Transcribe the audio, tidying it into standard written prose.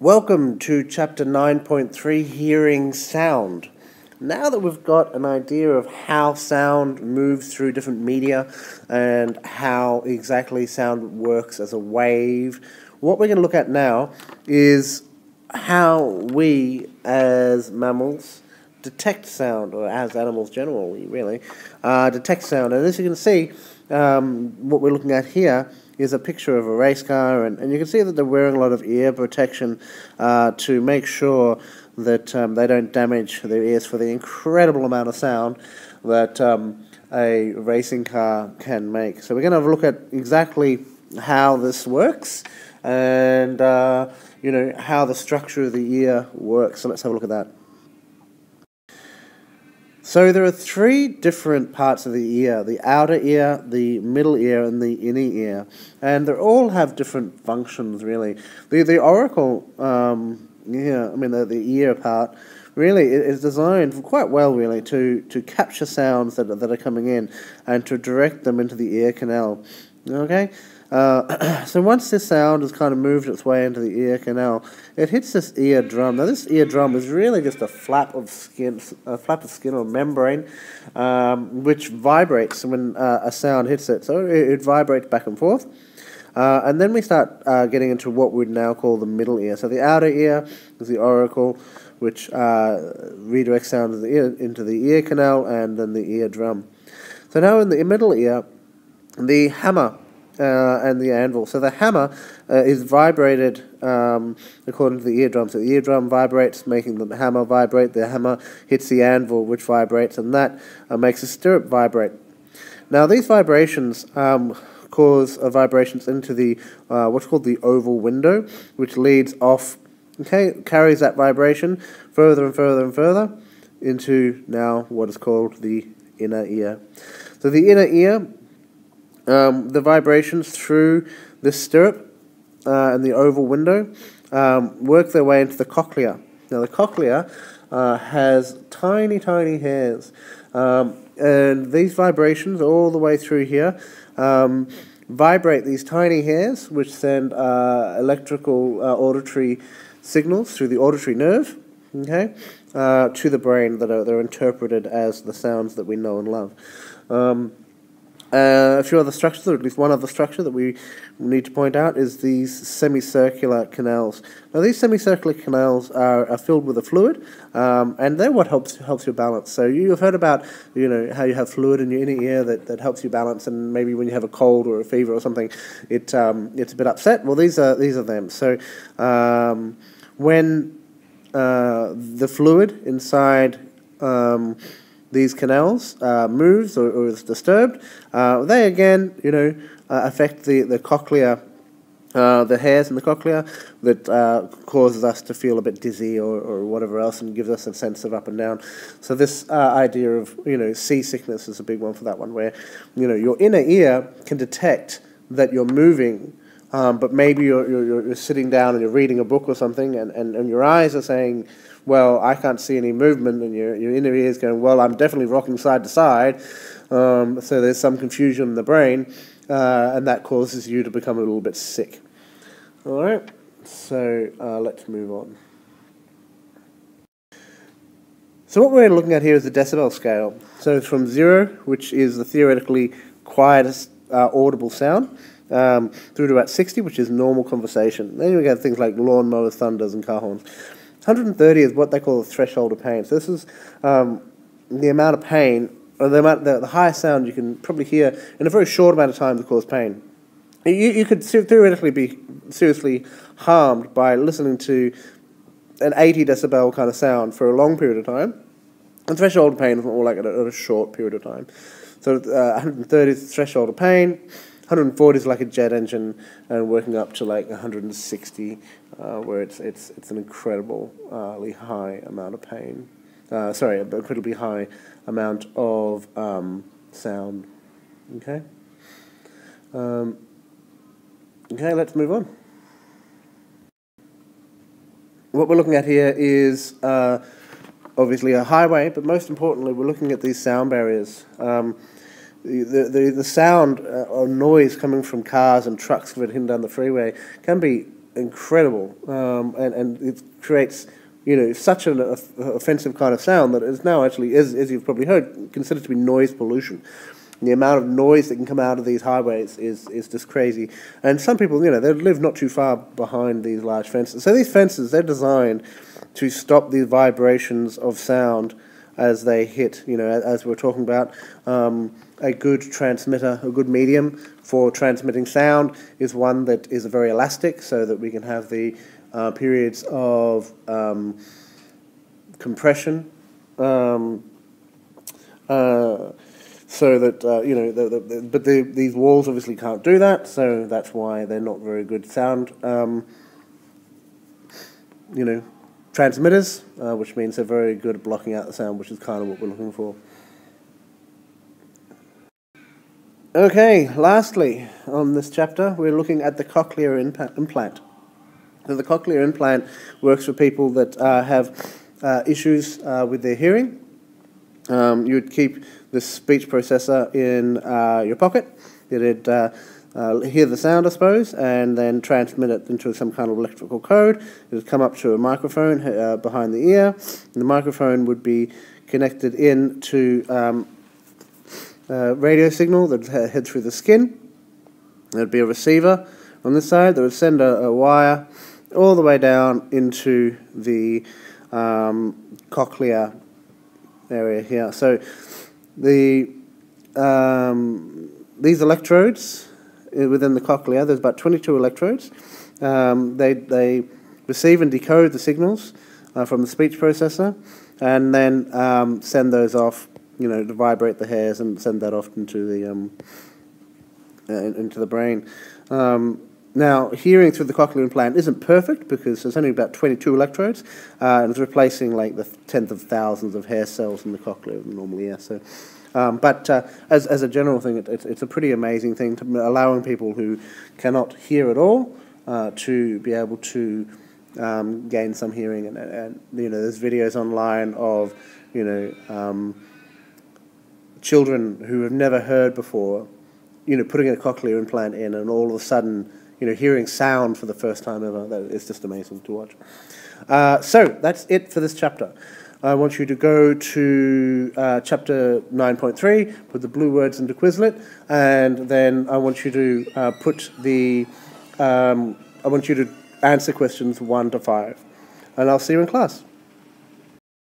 Welcome to Chapter 9.3, Hearing Sound. Now that we've got an idea of how sound moves through different media and how exactly sound works as a wave, what we're going to look at now is how we as mammals detect sound, or as animals generally, really, detect sound. And as you can see, what we're looking at here is a picture of a race car, and you can see that they're wearing a lot of ear protection to make sure that they don't damage their ears for the incredible amount of sound that a racing car can make. So we're going to have a look at exactly how this works and how the structure of the ear works. So let's have a look at that. So there are three different parts of the ear: the outer ear, the middle ear, and the inner ear. And they all have different functions, really. The auricle, the ear part, really is designed quite well, really, to capture sounds that are coming in and to direct them into the ear canal. Okay? So once this sound has kind of moved its way into the ear canal, it hits this ear drum. Now this ear drum is really just a flap of skin or membrane, which vibrates when a sound hits it. So it vibrates back and forth. And then we start getting into what we'd now call the middle ear. So the outer ear is the auricle, which redirects sound into the ear canal and then the ear drum. So now in the middle ear, the hammer and the anvil. So the hammer is vibrated according to the eardrum. So the eardrum vibrates, making the hammer vibrate. The hammer hits the anvil, which vibrates, and that makes the stirrup vibrate. Now these vibrations cause vibrations into the what's called the oval window, which leads off, carries that vibration further and further and further into now what is called the inner ear. So the inner ear, the vibrations through this stirrup and the oval window work their way into the cochlea. Now the cochlea has tiny, tiny hairs, and these vibrations all the way through here vibrate these tiny hairs, which send electrical auditory signals through the auditory nerve, to the brain that are interpreted as the sounds that we know and love. A few other structures, or at least one other structure that we need to point out, is these semicircular canals. Now these semicircular canals are filled with a fluid, and they're what helps you balance. So you've heard about how you have fluid in your inner ear that helps you balance, and maybe when you have a cold or a fever or something, it's a bit upset. Well, these are them. So when the fluid inside these canals moves or is disturbed, they again, affect the cochlea, the hairs in the cochlea that causes us to feel a bit dizzy or whatever else, and gives us a sense of up and down. So this idea of seasickness is a big one for that one, where your inner ear can detect that you're moving, but maybe you're sitting down and you're reading a book or something, and your eyes are saying, well, I can't see any movement, and your inner ear is going, well, I'm definitely rocking side to side. So there's some confusion in the brain, and that causes you to become a little bit sick. All right, so let's move on. So what we're looking at here is the decibel scale. So it's from 0, which is the theoretically quietest audible sound, through to about 60, which is normal conversation. Then we get things like lawnmowers, thunders, and car horns. 130 is what they call the threshold of pain. So this is the amount of pain, or the highest sound you can probably hear in a very short amount of time to cause pain. You could theoretically be seriously harmed by listening to an 80 decibel kind of sound for a long period of time. And threshold of pain is more like at a short period of time. So 130 is the threshold of pain. 140 is like a jet engine, and working up to like 160, where it's an incredibly high amount of pain. An incredibly high amount of sound. Okay. Let's move on. What we're looking at here is obviously a highway, but most importantly, we're looking at these sound barriers. The sound or noise coming from cars and trucks that are hidden down the freeway can be incredible, and it creates, you know, such an offensive kind of sound that is now actually, as you've probably heard, considered to be noise pollution. And the amount of noise that can come out of these highways is just crazy. And some people, you know, they live not too far behind these large fences. So these fences, they're designed to stop the vibrations of sound as they hit, you know, as we're talking about. A good transmitter, a good medium for transmitting sound is one that is very elastic, so that we can have the periods of compression, so that, you know, these walls obviously can't do that, so that's why they're not very good sound, you know, transmitters, which means they're very good at blocking out the sound, which is kind of what we're looking for. Okay, lastly, on this chapter, we're looking at the cochlear implant. So the cochlear implant works for people that have issues with their hearing. You would keep the speech processor in your pocket. It'd hear the sound, I suppose, and then transmit it into some kind of electrical code. It would come up to a microphone behind the ear, and the microphone would be connected in to radio signal that would head through the skin. There'd be a receiver on this side that would send a wire all the way down into the cochlear area here. So these electrodes within the cochlea, there's about 22 electrodes. They receive and decode the signals from the speech processor, and then send those off, you know, to vibrate the hairs and send that off into the brain. Now, hearing through the cochlear implant isn't perfect because there's only about 22 electrodes, and it's replacing like the tenth of thousands of hair cells in the cochlea normally. Yeah. So, but as a general thing, it's a pretty amazing thing, to allowing people who cannot hear at all to be able to gain some hearing. And you know, there's videos online of, you know, children who have never heard before, you know, putting a cochlear implant in, and all of a sudden, you know, hearing sound for the first time ever. That is just amazing to watch. So that's it for this chapter. I want you to go to chapter 9.3, put the blue words into Quizlet, and then I want you to I want you to answer questions 1 to 5, and I'll see you in class.